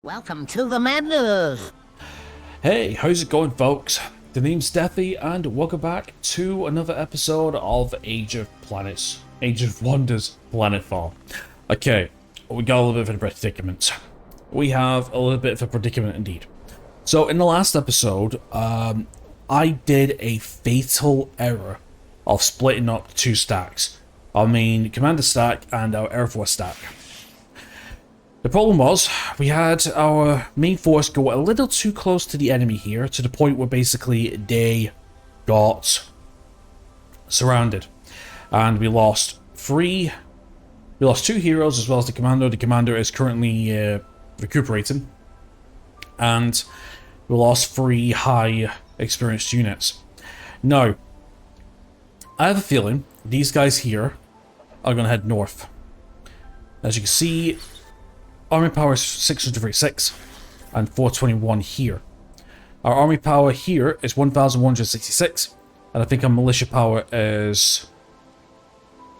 Welcome to the madness! Hey, how's it going, folks? The name's Deathy, and welcome back to another episode of Age of Wonders, Planetfall. Okay, we got a little bit of a predicament. We have a little bit of a predicament indeed. So, in the last episode, I did a fatal error of splitting up two stacks. Our main commander stack and our air force stack. The problem was, we had our main force go a little too close to the enemy here, to the point where basically they got surrounded. And we lost two heroes as well as the commander. The commander is currently recuperating. And we lost 3 high experienced units. Now, I have a feeling these guys here are going to head north. As you can see, army power is 636 and 421 here. Our army power here is 1166, and I think our militia power is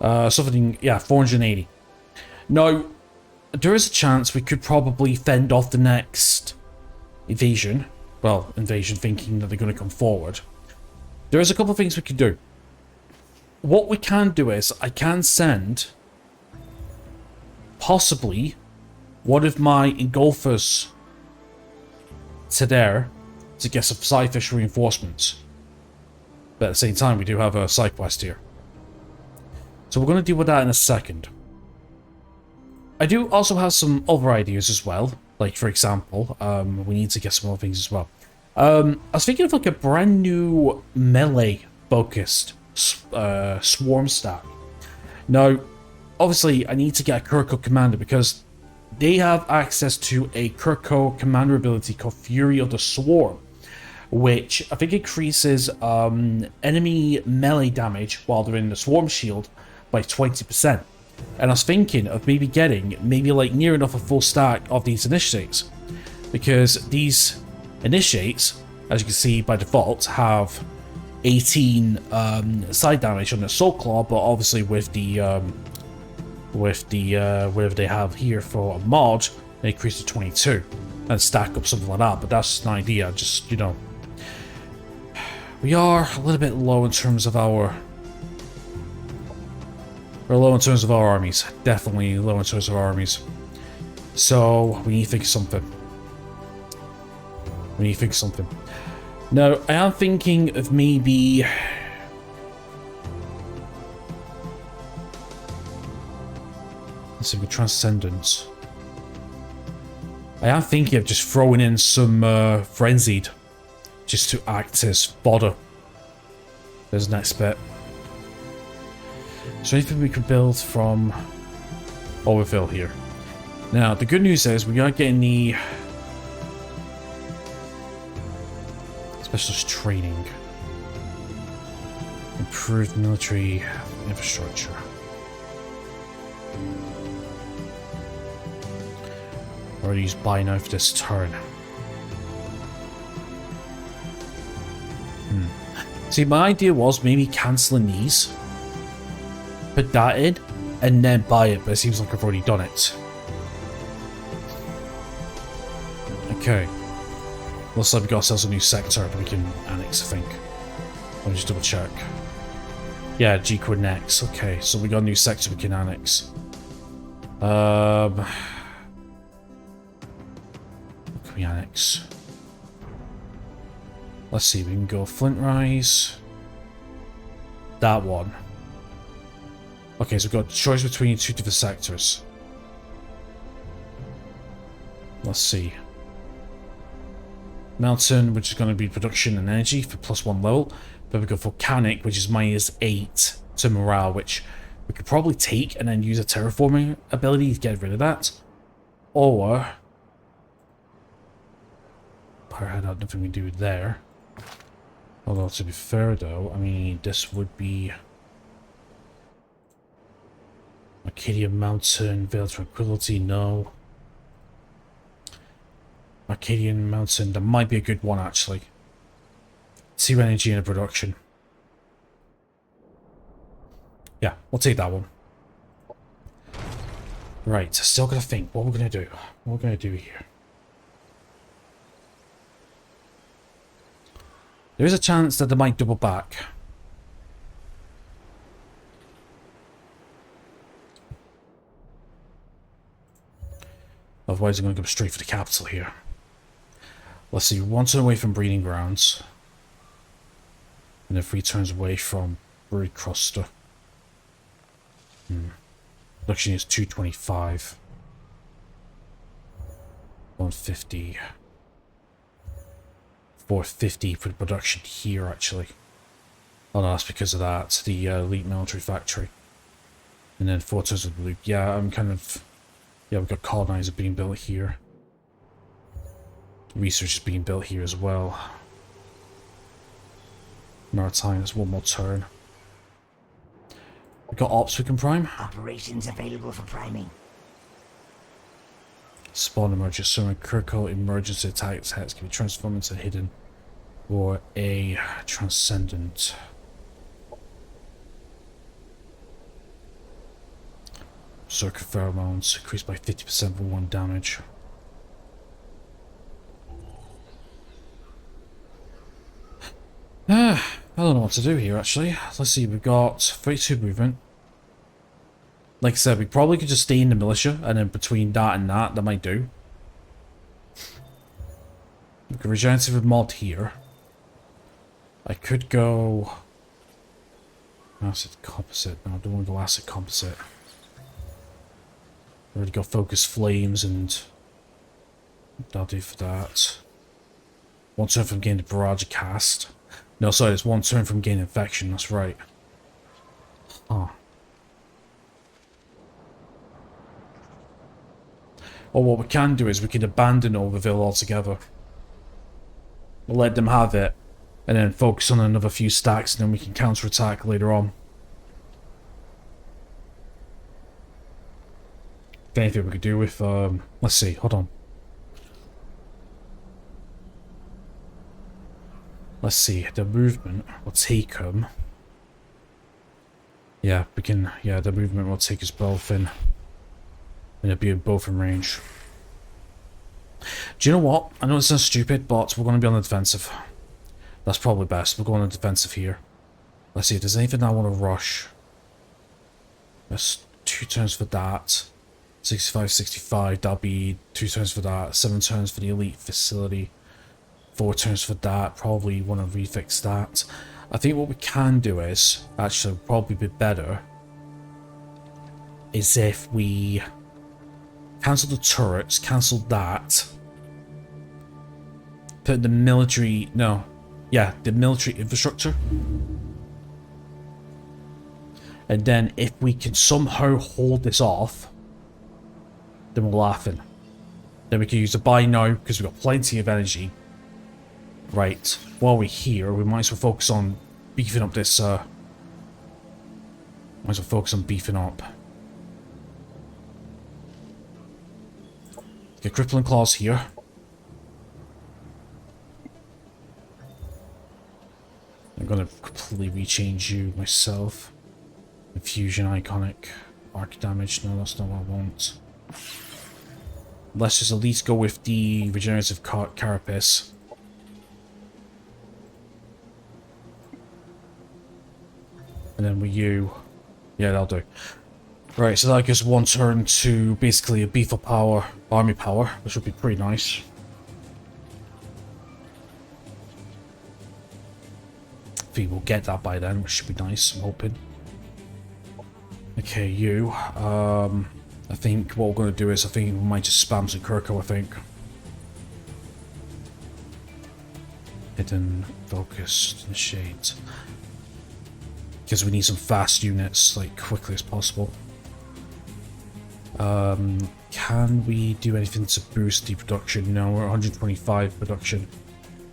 480. Now, there is a chance we could probably fend off the next invasion. Well, invasion, thinking that they're going to come forward. There is a couple of things we could do. What we can do is, I can send possibly one of my engulfers to there to get some side-fish reinforcements. But at the same time, we do have a side quest here. So we're going to deal with that in a second. I do also have some other ideas as well. Like, for example, we need to get some other things as well. I was thinking of like a brand new melee-focused swarm stack. Now, obviously, I need to get a Kurko commander because they have access to a Kurko commander ability called Fury of the Swarm, which I think increases enemy melee damage while they're in the swarm shield by 20%. And I was thinking of maybe getting like near enough a full stack of these initiates, because these initiates, as you can see by default, have 18 side damage on their soul claw, but obviously with the whatever they have here for a mod, they increase to 22 and stack up something like that. But that's an idea. Just, you know, we are a little bit low in terms of our. We're low in terms of our armies. Definitely low in terms of our armies. So we need to think of something. Now, I am thinking of maybe. Let's see, with Transcendence. I am thinking of just throwing in some Frenzied, just to act as fodder. There's the next bit. Is there anything we can build from fulfil here? Now, the good news is we are getting the specialist training. Improved military infrastructure. Already use buy now for this turn. See, my idea was maybe cancelling these, put that in, and then buy it, but it seems like I've already done it. Okay. Looks like we got ourselves a new sector that we can annex, I think. Let me just double check. Yeah, G-Code next. Okay, so we got a new sector we can annex. Annex. Let's see, we can go Flint Rise. That one. Okay, so we've got a choice between 2 different sectors. Let's see. Mountain, which is going to be production and energy for +1 level. Then we go Volcanic, which is -8 to morale, which we could probably take and then use a terraforming ability to get rid of that. Or had nothing we do there. Although, to be fair though, I mean, this would be Arcadia Mountain, Veil of Tranquility, no. Arcadian Mountain, that might be a good one actually. 2 energy in a production. Yeah, we'll take that one. Right, still gotta think what we're gonna do. What we're gonna do here. There is a chance that they might double back. Otherwise, I'm going to go straight for the capital here. Let's see, 1 turn away from breeding grounds. And then 3 turns away from breed cluster. Production is 225. 150. 450 for the production here, actually. Oh no, that's because of that. The elite military factory. And then 4 turns of blue. Yeah, I'm kind of... Yeah, we've got colonizer being built here. Research is being built here as well. Maritime, that's 1 more turn. We've got ops we can prime. Operations available for priming. Spawn emerges, so a critical emergency attack sets can be transformed into hidden or a transcendent. Circuit pheromones increased by 50% for 1 damage. I don't know what to do here actually. Let's see, we've got 32 movement. Like I said, we probably could just stay in the militia, and then between that and that might do. We could regenerative mod here. I could go... Acid composite. No, I don't want to go acid composite. I already got focus flames, and that'll do for that. 1 turn from gaining barrage cast. No, sorry, it's 1 turn from gaining infection, that's right. Oh. Or what we can do is we can abandon Overville altogether. We'll let them have it, and then focus on another few stacks, and then we can counterattack later on. If anything we could do with, let's see, hold on. Let's see, the movement will take them. Yeah, we can, yeah, the movement will take us both in. And it'll be both in range. Do you know what? I know it sounds stupid, but we're going to be on the defensive. That's probably best. We'll go on the defensive here. Let's see if there's anything I want to rush. That's 2 turns for that. 65, 65. That'll be 2 turns for that. 7 turns for the elite facility. 4 turns for that. Probably want to refix that. I think what we can do is, actually probably be better, is if we cancel the turrets, cancel that, put the military, no, yeah, the military infrastructure, and then if we can somehow hold this off, then we're laughing. Then we can use a buy now, because we've got plenty of energy. Right, while we're here, we might as well focus on beefing up this, might as well focus on beefing up. Get crippling claws here. I'm gonna completely rechange you myself. Infusion iconic. Arc damage. No, that's not what I want. Let's just at least go with the regenerative carapace. And then with you. Yeah, that'll do. Right, so that gives 1 turn to basically a beef up power, army power, which would be pretty nice. I think we'll get that by then, which should be nice, I'm hoping. Okay, you. I think what we're going to do is, I think we might just spam some Kirko, I think. Hidden, focused, and shades. Because we need some fast units, like, quickly as possible. Can we do anything to boost the production? No, we're 125 production.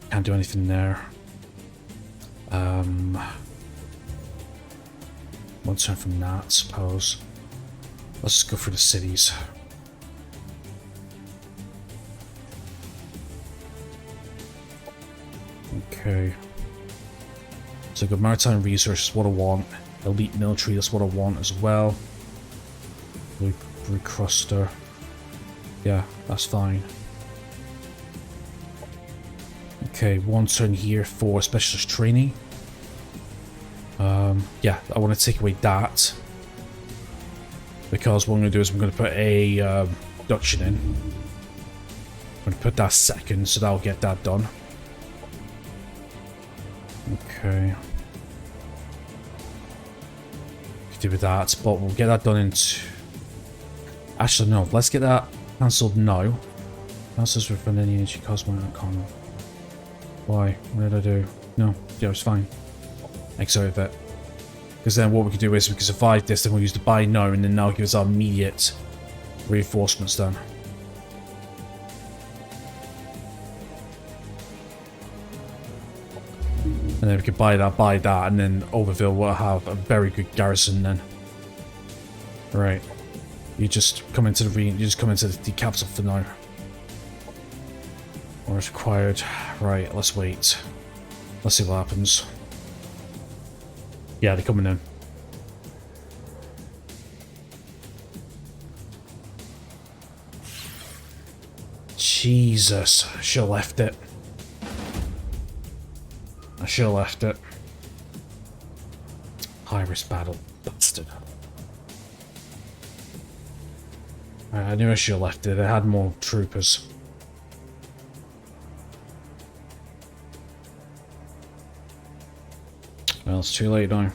Can't do anything there. 1 turn from that, I suppose. Let's just go through the cities. Okay. So good maritime research is what I want. Elite military, that's what I want as well. Recruster. Yeah, that's fine. Okay, 1 turn here for specialist training. Yeah, I want to take away that. Because what I'm going to do is I'm going to put a reduction in. I'm going to put that second, so that'll get that done. Okay. Could do with that, but we'll get that done in... Actually, no. Let's get that cancelled now. Cancels refund any energy cost when I can't. Why? What did I do? No. Yeah, it's fine. Exit it. Because then what we can do is we can survive this, then we'll use the buy now, and then now gives our immediate reinforcements done. And then we can buy that, and then Overville will have a very good garrison then. Right. You just come into the capital for now. Or it's required. Right, let's wait. Let's see what happens. Yeah, they're coming in. Jesus, I should have left it. I should have left it. High risk battle, bastard. I knew I should have left it. I had more troopers. Well, it's too late now.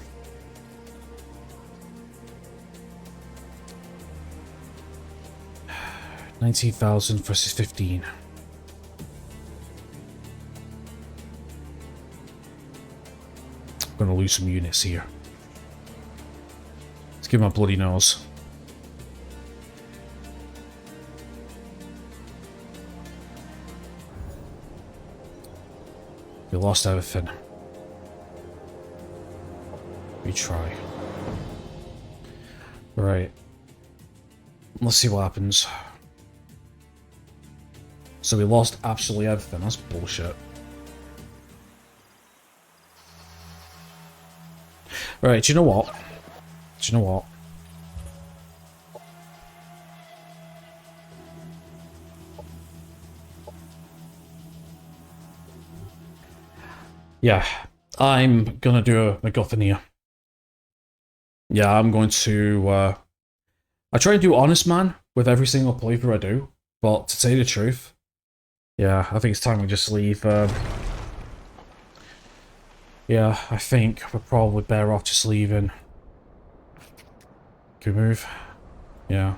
$19,000 versus 15. I'm gonna lose some units here. Let's give my bloody nose. We lost everything. We try. Right. Let's see what happens. So we lost absolutely everything. That's bullshit. Right, do you know what? Do you know what? Yeah, I'm gonna do a MacGuffin here. Yeah, I'm going to, I try and do honest man with every single playthrough I do, but to tell you the truth, yeah, I think it's time we just leave, yeah, I think we're probably better off just leaving. Can we move? Yeah.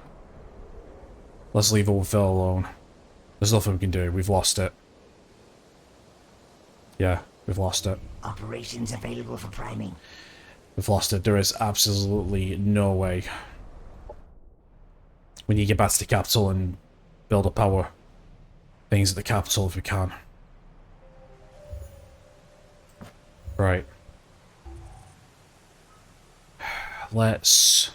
Let's leave Fulfil alone. There's nothing we can do, we've lost it. Yeah, we've lost it. Operations available for priming. We've lost it. There is absolutely no way. We need to get back to the capital and build up our things at the capital if we can. Right. Let's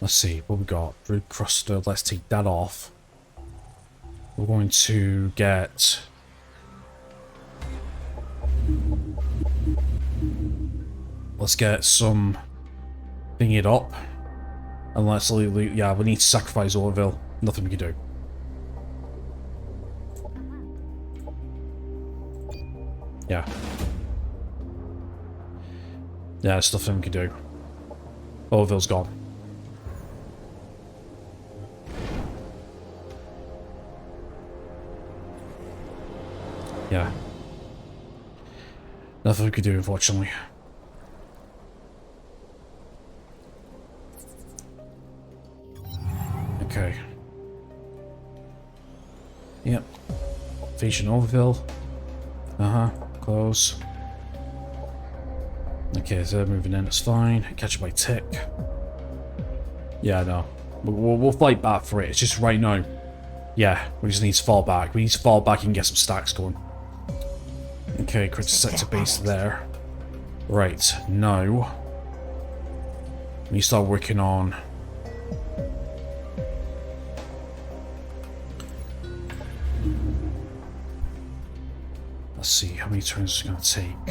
see what we got. Brood Cluster, let's take that off. We're going to get... Let's get some thingy up. And let's leave, yeah, we need to sacrifice Orville. Nothing we can do. Yeah. Yeah, there's nothing we can do. Orville's gone. Yeah. Nothing we can do, unfortunately. Okay. Yep. Facing Overville. Uh-huh. Close. Okay, so they're moving in, it's fine. Catch it by tick. Yeah, no. We'll fight back for it. It's just right now. Yeah, we just need to fall back. We need to fall back and get some stacks going. Okay, critical sector base there. Right, now we start working on... Let's see, how many turns it's going to take?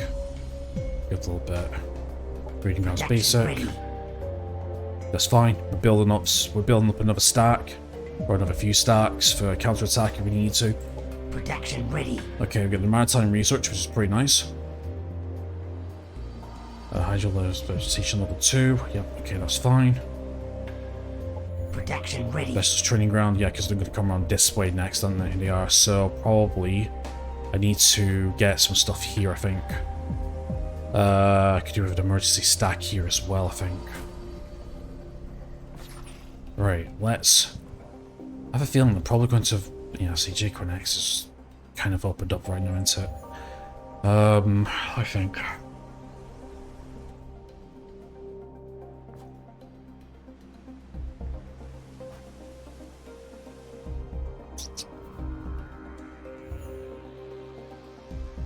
Give a little bit. Breeding grounds basic. That's fine. We're building up another stack. Or another few stacks for counter-attack if we need to. Protection ready. Okay, we've got the maritime research, which is pretty nice. Hydro vegetation level 2. Yep, okay, that's fine. Protection ready. Vessels training ground, yeah, because they're going to come around this way next, aren't they? They are, so probably I need to get some stuff here, I think. I could do with an emergency stack here as well, I think. Right, let's... I have a feeling they're probably going to... Yeah, see, J-Connex is kind of opened up right now, isn't it? I think...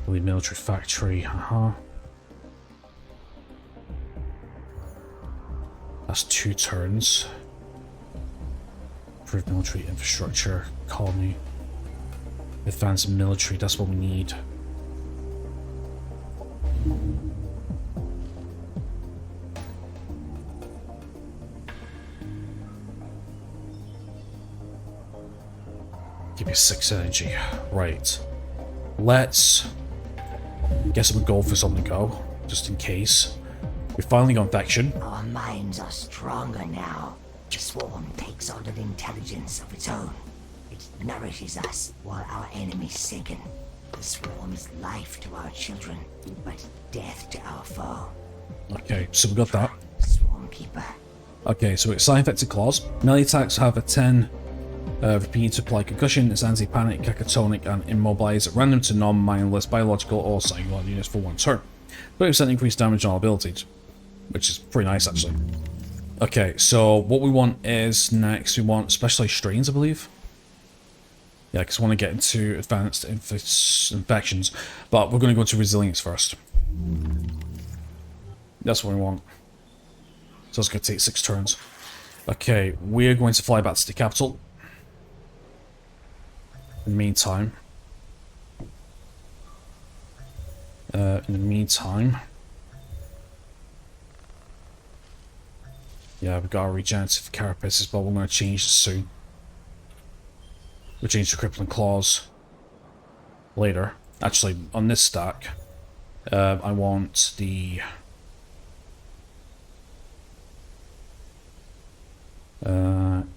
The military factory, That's 2 turns. Improve military infrastructure, colony. Advance military, that's what we need. Give me 6 energy. Right. Let's guess we'll go for something to go, just in case. We finally got infection. Our minds are stronger now. The swarm takes on an intelligence of its own. It nourishes us while our enemies sinken. The swarm is life to our children, but death to our foe. Okay, so we got that. Swarm keeper. Okay, so it's side-infected claws. Melee attacks have a 10 repeating supply concussion. It's anti-panic, catatonic, and immobilize at random to non-mindless biological or psychological units for 1 turn. 30% increased damage on all abilities, which is pretty nice actually. Okay, so what we want is next, we want specialized strains, I believe. Yeah, because I want to get into advanced infections, but we're going to go to resilience first. That's what we want. So it's going to take 6 turns. Okay, we're going to fly back to the capital. In the meantime, yeah, we've got our regenerative carapaces, but we're going to change this soon. We'll change the crippling claws later. Actually, on this stack, I want the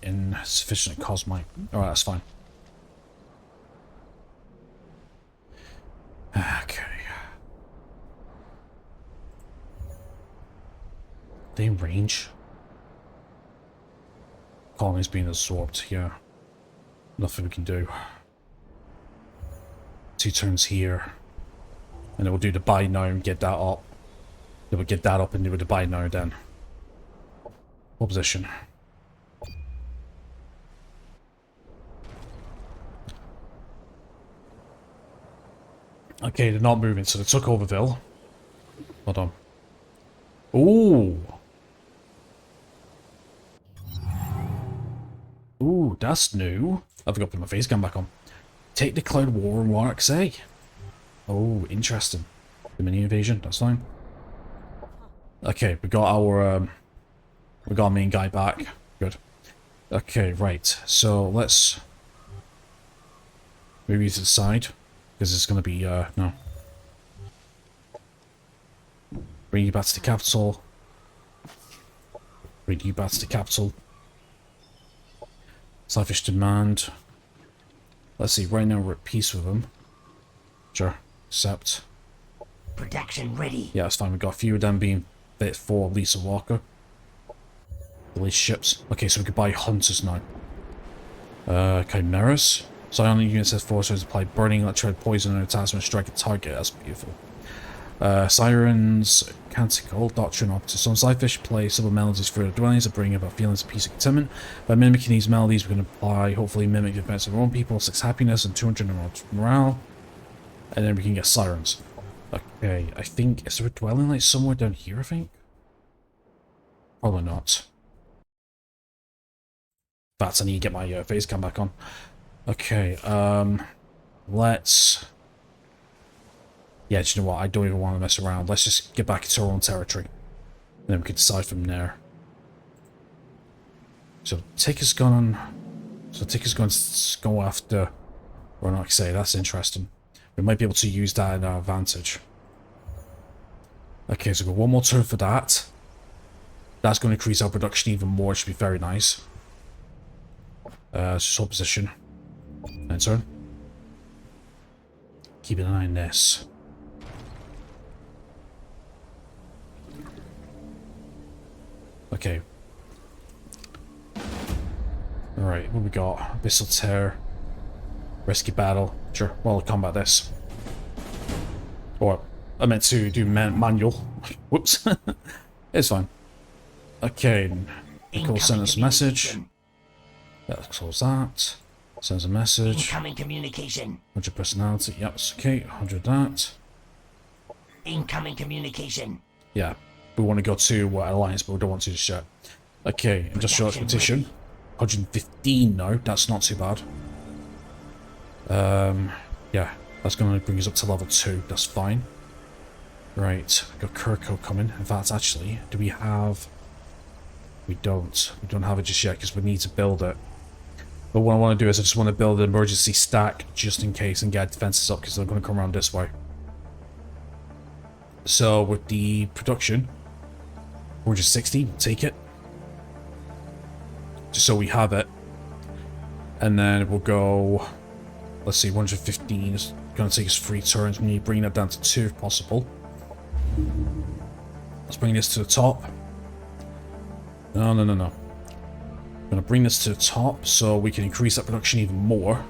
insufficient cosmite. Alright, that's fine. Okay. They in range? Colony's being absorbed, yeah. Nothing we can do. 2 turns here. And then we'll do the buy now and get that up. Then we'll get that up and do the buy now then. What position? Okay, they're not moving, so they took over Ville. Hold on. Ooh! Ooh, that's new. I forgot to put my face cam back on. Take the Cloud War and Warwick say. Oh, interesting. The mini invasion, that's fine. Okay, we got our main guy back. Good. Okay, right. So let's move you to the side. Because it's going to be, no. Bring you back to the capital. Bring you back to the capital. Selfish demand. Let's see, right now we're at peace with them. Sure, accept. Protection ready. Yeah, that's fine. We've got a few of them being fit for Lisa Walker. Release ships. Okay, so we could buy hunters now. Chimeras. Psionic units has forces apply burning, electrode, poison, and attachment strike a target. That's beautiful. Sirens, Canticle, Doctrine, Optus. Some Slyfish play civil melodies for their dwellings that bring about feelings of peace and contentment. By mimicking these melodies, we can apply, hopefully mimic the events of our own people, 6 happiness and 200 morale. And then we can get Sirens. Okay, I think, is there a dwelling like somewhere down here, I think? Probably not. In fact, I need to get my face cam back on. Okay, let's... Yeah, do you know what? I don't even want to mess around. Let's just get back into our own territory. And then we can decide from there. So, Ticker's gone... So, Ticker's going to go after Or like I say, that's interesting. We might be able to use that in our advantage. Okay, so we've got one more turn for that. That's going to increase our production even more, it should be very nice. Just hold position. And turn. Keeping an eye on this. Okay. Alright, what we got? Abyssal Tear. Rescue Battle. Sure, well, combat this. Or, I meant to do manual. Whoops. It's fine. Okay, Nicole sent us a message. Let's close that. Sends a message. Incoming communication. 100 personality. Yep, it's okay. 100 that. Incoming communication. Yeah, we want to go to Alliance, but we don't want to just yet. Okay, Industrial Expedition. 115 now. That's not too bad. Yeah, that's going to bring us up to level 2. That's fine. Right, we've got Kirko coming. In fact, actually, do we have... We don't. We don't have it just yet because we need to build it. But what I want to do is I just want to build an emergency stack just in case and get defenses up because they're going to come around this way. So with the production, 460, we'll take it. Just so we have it. And then we'll go, let's see, 115 is going to take us 3 turns. We need to bring that down to 2 if possible. Let's bring this to the top. No. I'm going to bring this to the top so we can increase that production even more.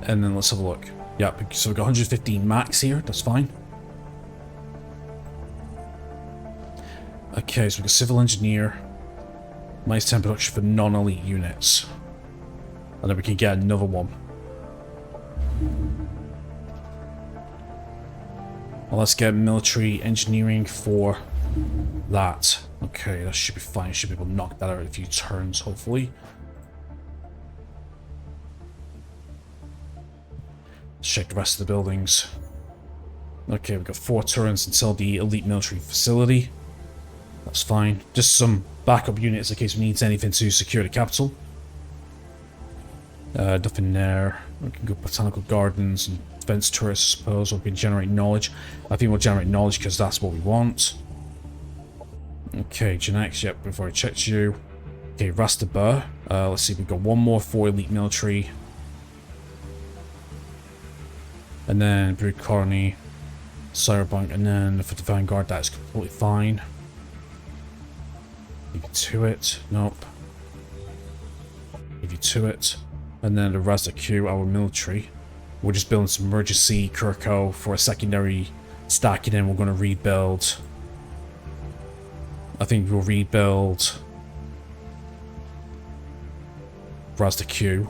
And then let's have a look. Yeah, so we've got 115 max here. That's fine. Okay, so we've got Civil Engineer. Minus 10 production for non-elite units. And then we can get another one. Well, let's get military engineering for that. Okay, that should be fine. Should be able to knock that out in a few turns, hopefully. Let's check the rest of the buildings. Okay, we've got 4 turns until the elite military facility. That's fine. Just some backup units in case we need anything to secure the capital. Nothing there. We can go botanical gardens and defense turrets, I suppose, or we can generate knowledge. I think we'll generate knowledge because that's what we want. Okay, genetics, yep, before I checked you. Okay, Rastaba. Let's see, we've got one more for elite military. And then Brood Colony, Cyberpunk, and then for the Vanguard, that's completely fine. Leave you to it. Nope. Leave you to it. And then the Razda Q, our military. We're just building some emergency Kirko for a secondary stack, and then we're going to rebuild. I think we'll rebuild Razda Q.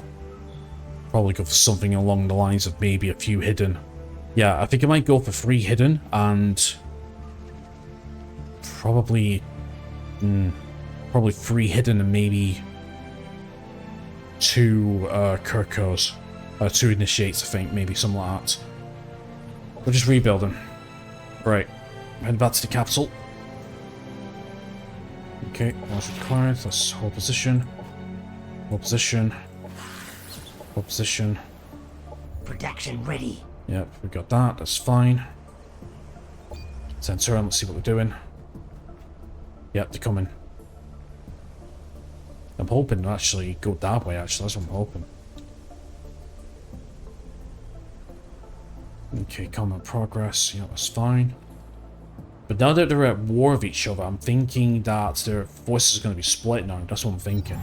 Probably go for something along the lines of maybe a few hidden. Yeah, I think I might go for 3 hidden and probably 3 hidden and maybe 2 Kirkos. 2 initiates, I think, maybe something like that. We'll just rebuild them. Right, head back to the capital. Okay, that's required. Let's hold position. Hold position. Hold position. Production ready. Yep, we got that. That's fine. Sensor, let's see what they're doing. Yep, they're coming. I'm hoping to actually go that way, actually. That's what I'm hoping. Okay, combat progress. Yeah, that's fine. But now that they're at war with each other, I'm thinking that their forces are going to be split now. That's what I'm thinking.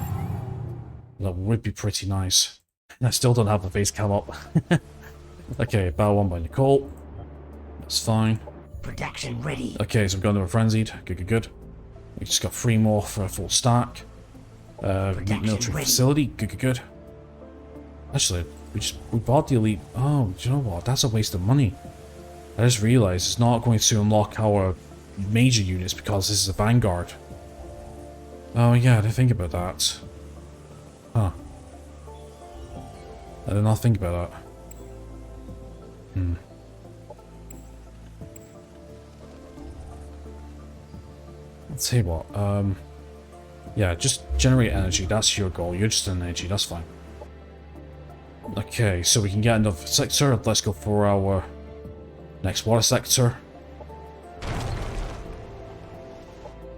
That would be pretty nice. I still don't have the face cam up. Okay, battle won by Nicole. That's fine. Production ready. Okay, so we've gone to a frenzied. Good. We just got 3 more for a full stack. Military ready. facility. Good. Actually, we bought the elite. Oh, do you know what? That's a waste of money. I just realized it's not going to unlock our major units because this is a Vanguard. Oh yeah, I didn't think about that. Huh. I did not think about that. I'll tell you what, yeah, just generate energy, that's your goal. You're just an energy, that's fine. Okay, so we can get another sector. Let's go for our next water sector.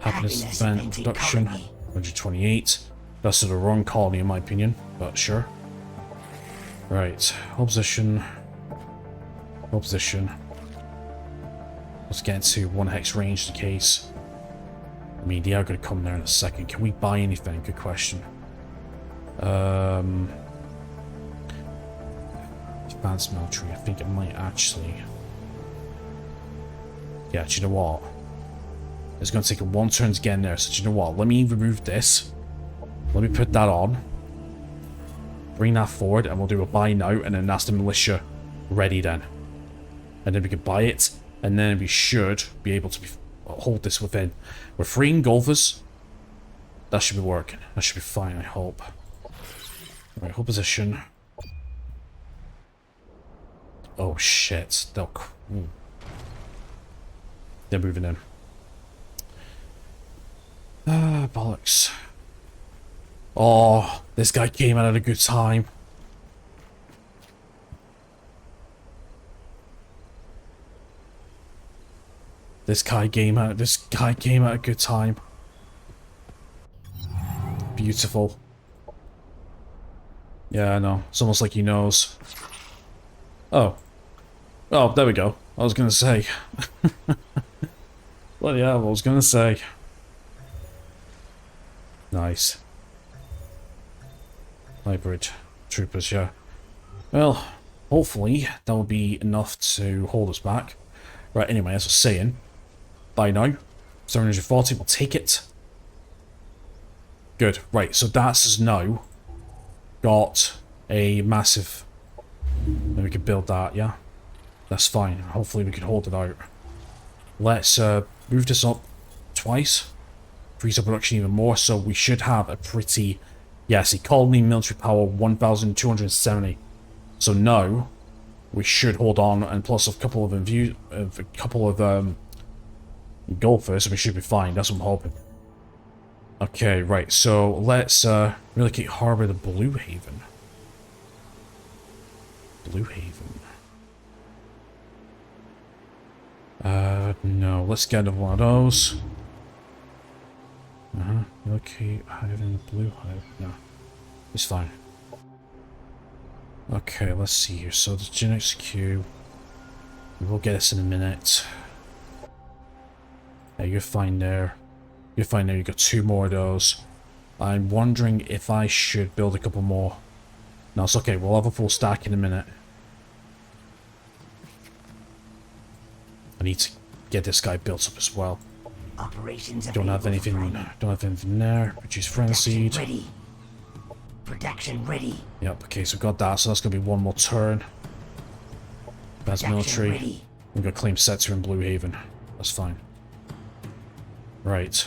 Happiness event production. 128. That's sort of the wrong colony in my opinion, but sure. Right, hold position. Hold position. Let's get into 1 hex range in case. I mean, they are going to come there in a second. Can we buy anything? Good question. Advanced military. I think it might actually. Yeah, do you know what? It's going to take 1 turn to get in there. So do you know what? Let me remove this. Let me put that on. Bring that forward, and we'll do a buy now, and then that's the militia ready then. And then we can buy it, and then we should be able to hold this within. We're freeing golfers. That should be working. That should be fine, I hope. Alright, hold position. Oh shit. They're moving in. Ah, bollocks. Oh, this guy came out at a good time. This guy came out at a good time. Beautiful. Yeah, I know. It's almost like he knows. Oh. Oh, there we go. I was gonna say. Bloody hell, I was gonna say. Nice. Hybrid troopers, yeah. Well, hopefully that will be enough to hold us back. Right, anyway, as I was saying, by now, 740, we'll take it. Good, right, so that's now got a massive... Then we can build that, yeah? That's fine, hopefully we can hold it out. Let's move this up twice. Increase our production even more, so we should have a pretty... Yeah, see, colony military power 1,270. So now we should hold on, and plus a couple of golfers, we should be fine. That's what I'm hoping. Okay, right. So let's relocate harbor to Blue Haven. Blue Haven. No. Let's get another one of those. Relocate Haven to Blue Hive. No, it's fine. Okay, let's see here. So the Genix Q. We'll get this in a minute. Yeah, you're fine there. You're fine there. You got 2 more of those. I'm wondering if I should build a couple more. No, it's okay. We'll have a full stack in a minute. I need to get this guy built up as well. Operations Don't have anything. Don't have anything there. Produce frenzied. Ready. Production ready. Yep. Okay, so we've got that. So that's gonna be 1 more turn. That's military. Ready. We're gonna claim sector in Blue Haven. That's fine. Right.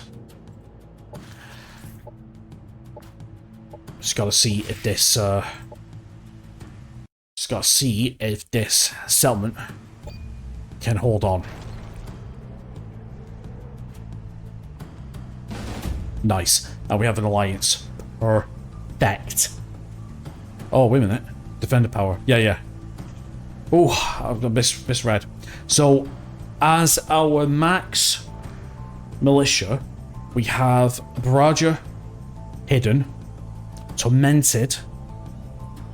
Just gotta see if this. Just gotta see if this settlement can hold on. Nice. Now we have an alliance. Perfect. Oh, wait a minute. Defender power. Yeah. Oh, I've misread. So, as our max militia, we have Baraja, Hidden, Tormented,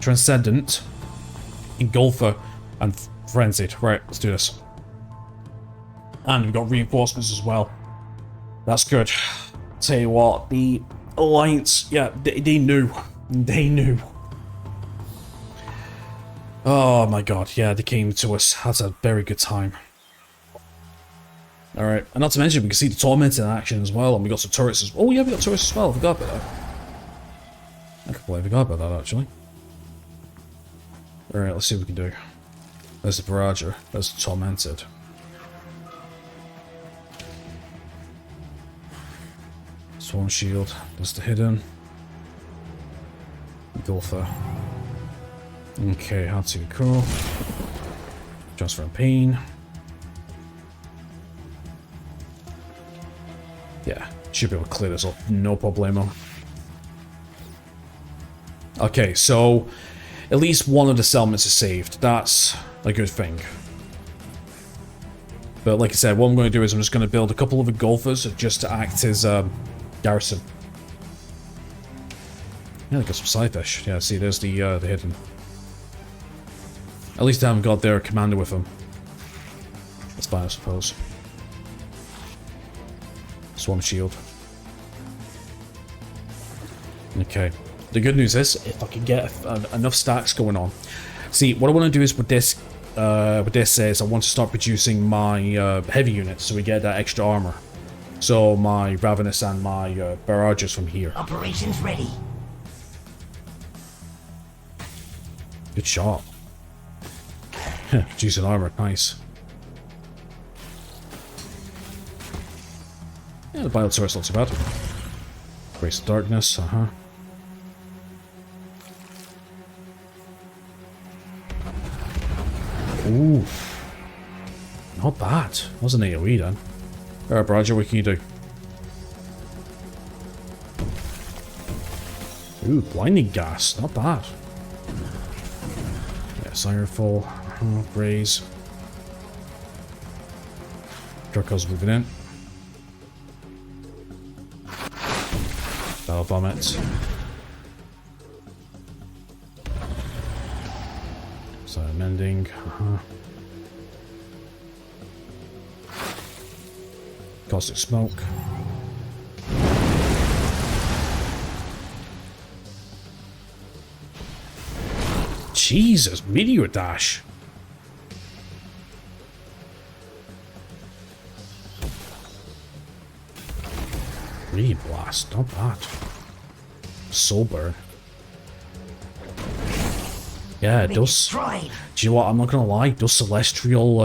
Transcendent, Engulfer, and Frenzied. Right, let's do this. And we've got reinforcements as well. That's good. Tell you what, the Alliance, yeah, they knew. They knew. Oh my god, yeah, they came to us. Had a very good time. Alright, and not to mention, we can see the Torment in action as well, and we got some turrets as well. Oh yeah, we got turrets as well, I forgot about that. I completely forgot about that, actually. Alright, let's see what we can do. There's the Baraja, there's the Tormented. Swarm Shield, there's the Hidden. Golfer. Okay, how to cool. Transfer and Pain. Yeah, should be able to clear this up, no problemo. Okay, so at least one of the settlements is saved. That's a good thing. But like I said, what I'm going to do is I'm just going to build a couple of golfers just to act as garrison. Yeah, they got some side fish. Yeah, see, there's the hidden. At least I haven't got their commander with them. That's fine, I suppose. Swarm shield. Okay. The good news is, if I can get enough stacks going on. See, what I want to do is with this is I want to start producing my heavy units so we get that extra armor. So my Ravenous and my Barrages from here. Operations ready. Good shot. Producing armor, nice. Yeah, the bio turret's not too bad. Grace of Darkness, Ooh. Not bad. That was an AoE then. Alright, Roger, what can you do? Ooh, blinding gas. Not bad. Yeah, Sirefall. Raise. Draco's moving in. Battle Vomit. Mending. Caustic Smoke. Jesus, Meteor Dash. Re Blast, not bad. Soul Burn. Yeah, it does. Do you know what? I'm not gonna lie. Those celestial,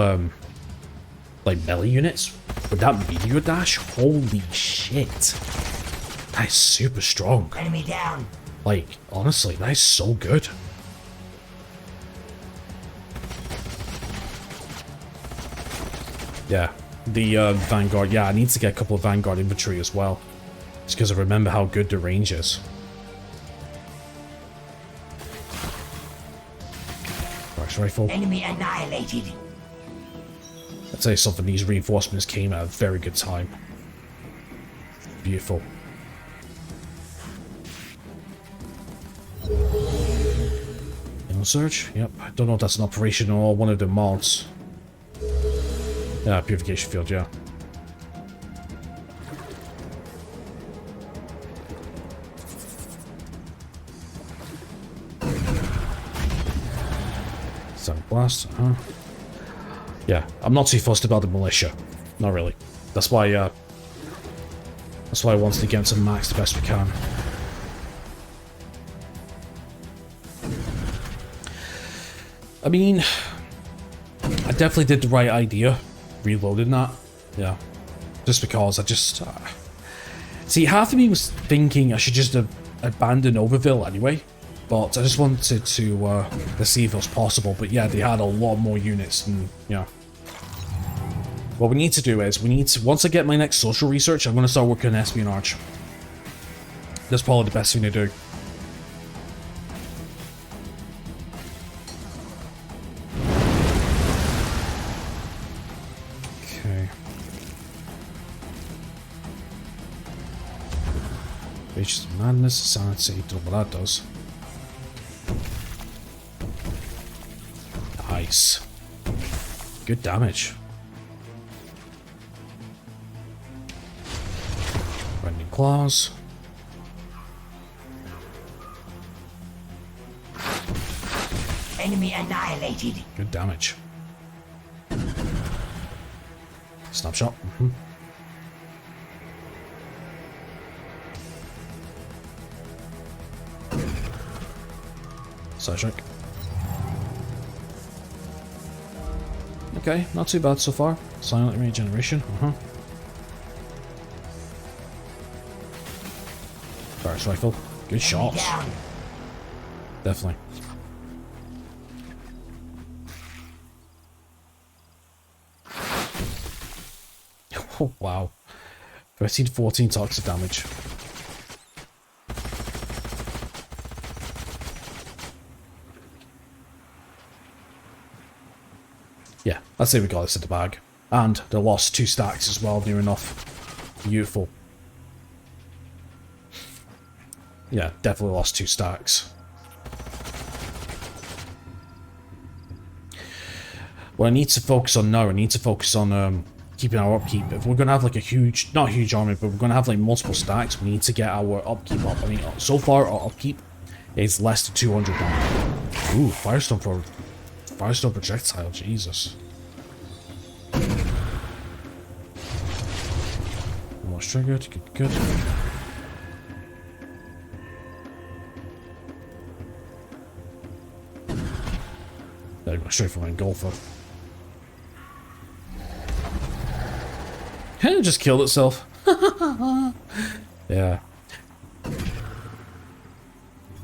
like melee units with that meteor dash. Holy shit! That is super strong. Enemy down. Like honestly, that is so good. Yeah, the Vanguard. Yeah, I need to get a couple of Vanguard infantry as well. It's because I remember how good the range is. Rifle. Enemy annihilated. I'll tell you something, these reinforcements came at a very good time. Beautiful. Inland Surge? Yep. I don't know if that's an operation or one of the mods. Yeah, Purification Field, yeah. Sonic Blast, Yeah, I'm not too fussed about the militia. Not really. That's why I wanted to get to max the best we can. I mean, I definitely did the right idea, reloading that. Yeah, just because I just... See, half of me was thinking I should just have abandoned Overville anyway. But I just wanted to see if it was possible. But yeah, they had a lot more units and, you know. What we need to do is, once I get my next social research, I'm going to start working on espionage. That's probably the best thing to do. Okay. Pages of Madness, Sanity, don't know what that does. Nice. Good damage. Rending Claws. Enemy annihilated. Good damage. Snapshot. Sidetrack. Okay, not too bad so far. Silent regeneration. Burst rifle. Good shots. Definitely. Oh, wow. 13 to 14 toxic damage. Yeah, I'd say we got this in the bag. And they lost 2 stacks as well, near enough. Beautiful. Yeah, definitely lost 2 stacks. What I need to focus on now, I need to focus on keeping our upkeep. If we're going to have like a huge, not a huge army, but we're going to have like multiple stacks, we need to get our upkeep up. I mean, so far our upkeep is less than 200 now. Ooh, Firestone projectile, Jesus. Almost triggered, good. There we go, straight from my engulfer. It just killed itself. Yeah.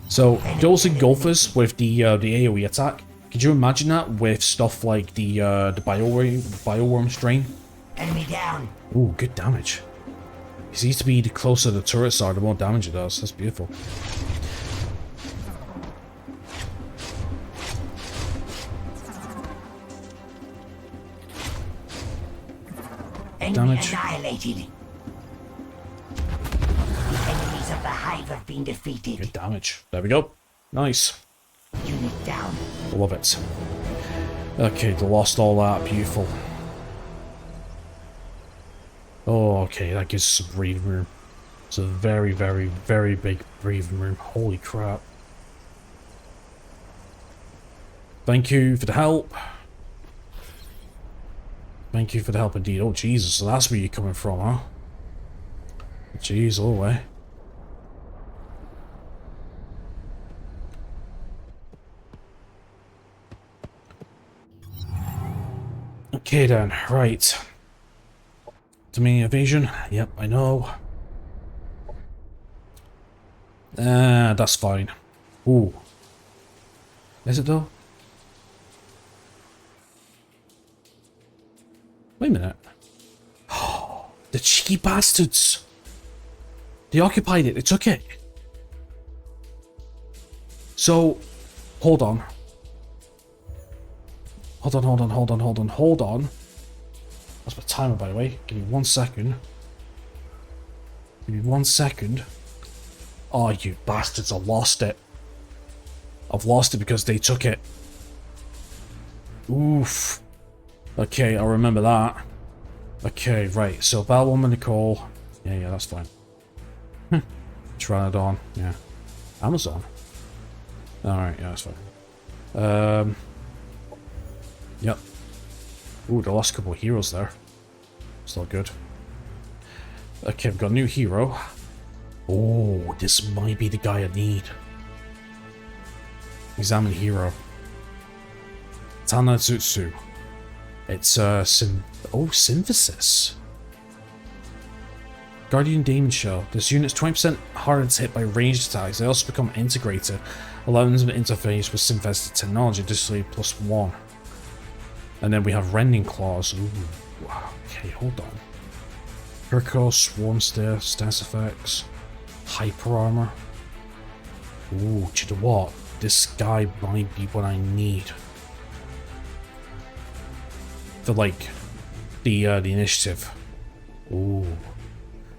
So those engulfers with the AoE attack. Could you imagine that with stuff like the bioworm strain? Enemy down. Ooh, good damage. It seems to be the closer the turrets are, the more damage it does. That's beautiful. Enemy Damage. annihilated. The enemies of the hive have been defeated. Good damage. There we go. Nice. Unit down. Love it. Okay, they lost all that. Beautiful. Oh, okay, that gives us some breathing room. It's a very, very, very big breathing room. Holy crap. Thank you for the help. Thank you for the help indeed. Oh, Jesus, so that's where you're coming from, huh? Jeez, all the way. Okay then, right. Dominion evasion. Yep, I know. That's fine. Ooh. Is it though? Wait a minute. The cheeky bastards! They occupied it, they took it. So, hold on. Hold on. That's my timer, by the way. Give me 1 second. Give me 1 second. Oh, you bastards, I lost it. I've lost it because they took it. Oof. Okay, I'll remember that. Okay, right. So, Batwoman Nicole. Yeah, that's fine. Trinodon. Yeah. Amazon. Alright, yeah, that's fine. Yep. Ooh, the last couple of heroes there. Still good. Okay, we've got a new hero. Oh, this might be the guy I need. Examine hero. Tanazutsu. It's synthesis. Guardian Demon Shell. This unit's 20% harder to hit by ranged attacks. They also become integrated, allowing them to interface with synthetic technology, additionally +1. And then we have Rending Claws. Ooh, okay, hold on. Herco, Swarm Stare, Stance Effects, Hyper Armor. Ooh, do you know what? This guy might be what I need. For, like, the initiative. Ooh.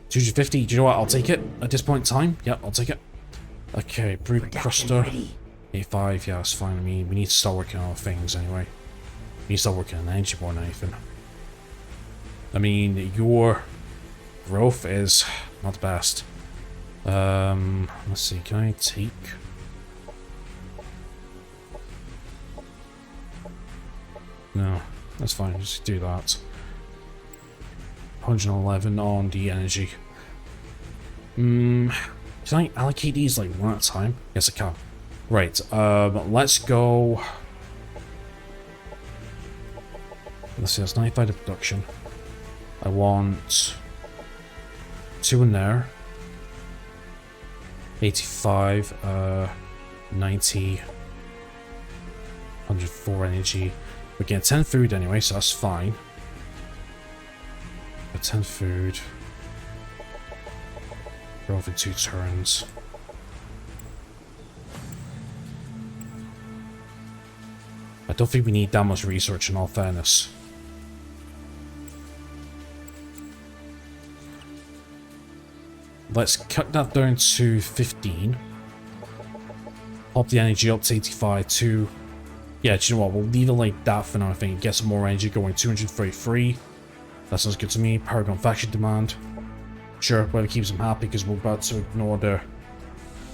250, do you know what? I'll take it at this point in time. Yep, I'll take it. Okay, Brute Cruster. 85, yeah, that's fine. I mean, we need to start working on things anyway. We need to start working on energy more than anything. I mean, your growth is not the best. Let's see, can I take... No, that's fine, just do that. 111 on the energy. Can I allocate these like one at a time? Yes, I can. Right, let's go... Let's see, that's 95 to production. I want 2 in there. 85, 90, 104 energy. We're getting 10 food anyway, so that's fine. 10 food. Growth in 2 turns. I don't think we need that much research in all fairness. Let's cut that down to 15. Pop the energy up to 85 to... Yeah, do you know what? We'll leave it like that for now, I think. Get some more energy going. 233. That sounds good to me. Paragon faction demand. Sure, whether it keeps them happy because we're about to ignore the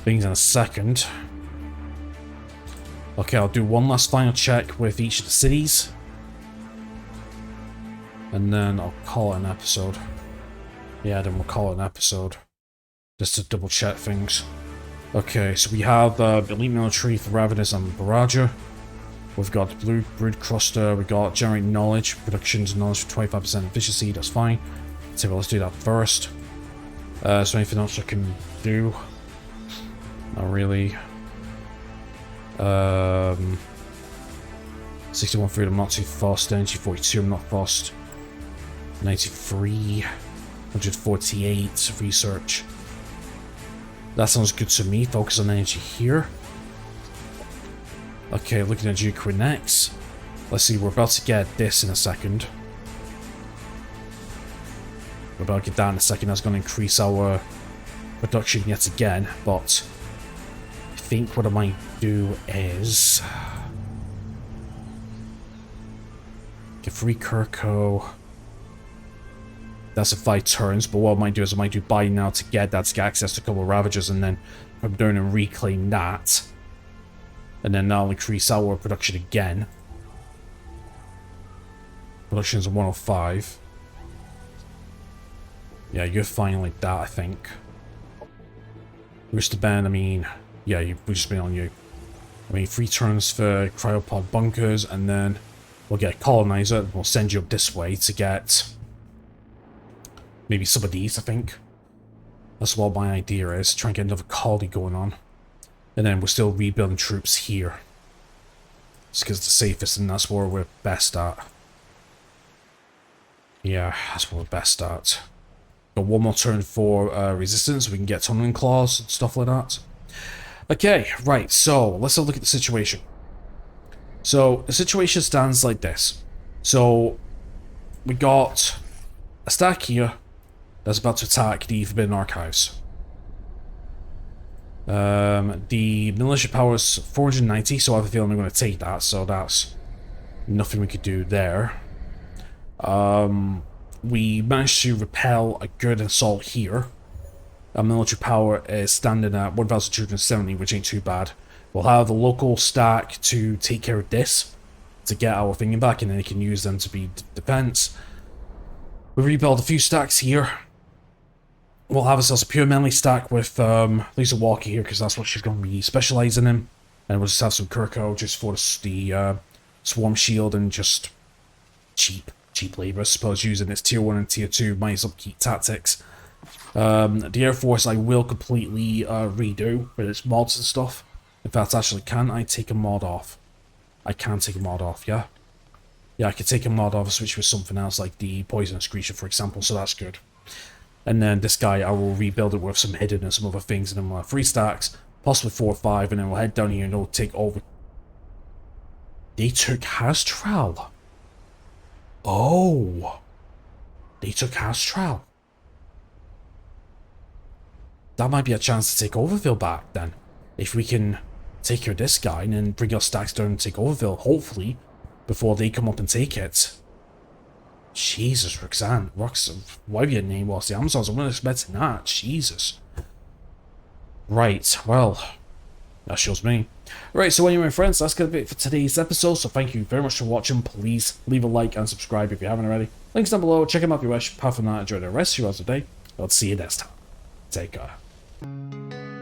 things in a second. Okay, I'll do one last final check with each of the cities. And then I'll call it an episode. Yeah, then we'll call it an episode. Just to double check things. Okay, so we have Elite Military for Ravenous and Baraja. We've got the Blue Brood Cluster, we've got Generate Knowledge, Productions Knowledge for 25% efficiency, that's fine. So let's do that first. So anything else I can do? Not really. 61 food, I'm not too fast. Energy 42, I'm not fast. 93. 148 research. That sounds good to me. Focus on energy here. Okay, looking at Ukraine next. Let's see, we're about to get this in a second. We're about to get that in a second. That's going to increase our production yet again. But I think what I might do is get free Kirko. That's in 5 turns, but what I might do is I might do buy now to get that, to get access to a couple of Ravagers, and then come down and reclaim that. And then that'll increase our production again. Production's 105. Yeah, you're fine like that, I think. Rooster Band, I mean, yeah, we've just been on you. I mean, 3 turns for cryopod bunkers, and then we'll get a colonizer, and we'll send you up this way to get maybe some of these, I think. That's what my idea is, try and get another colony going on. And then we're still rebuilding troops here. Just because it's the safest, and that's where we're best at. Yeah, that's where we're best at. Got one more turn for resistance, we can get tunneling claws and stuff like that. Okay, right, so let's have a look at the situation. So, the situation stands like this. So, we got a stack here that's about to attack the Forbidden Archives. The militia power is 490, so I have a feeling I'm going to take that, so that's nothing we could do there. We managed to repel a good assault here. Our military power is standing at 1,270, which ain't too bad. We'll have the local stack to take care of this, to get our thingy back, and then they can use them to be defense. We rebuild a few stacks here. We'll have ourselves a pure melee stack with Lisa Walker here, because that's what she's going to be specialising in. And we'll just have some Kirko just for the Swarm Shield and just cheap labour, I suppose, using its tier 1 and tier 2 minus upkeep tactics. The Air Force I will completely redo with its mods and stuff. In fact, actually, can I take a mod off? I can take a mod off, yeah? Yeah, I could take a mod off and switch with something else, like the Poisonous Creature, for example, so that's good. And then this guy, I will rebuild it with some hidden and some other things, and then we'll have 3 stacks, possibly 4 or 5, and then we'll head down here and we'll take over. They took Astral. Oh. They took Astral. That might be a chance to take Overville back, then. If we can take care of this guy, and then bring our stacks down and take Overville, hopefully, before they come up and take it. Jesus, Roxanne, whatever your name was, the Amazons, I wasn't expecting that. Jesus. Right, well, that shows me. Right, so anyway, friends, that's going to be it for today's episode, so thank you very much for watching. Please leave a like and subscribe if you haven't already. Links down below, check them out if you wish. Apart from that, enjoy the rest of your day. I'll see you next time. Take care.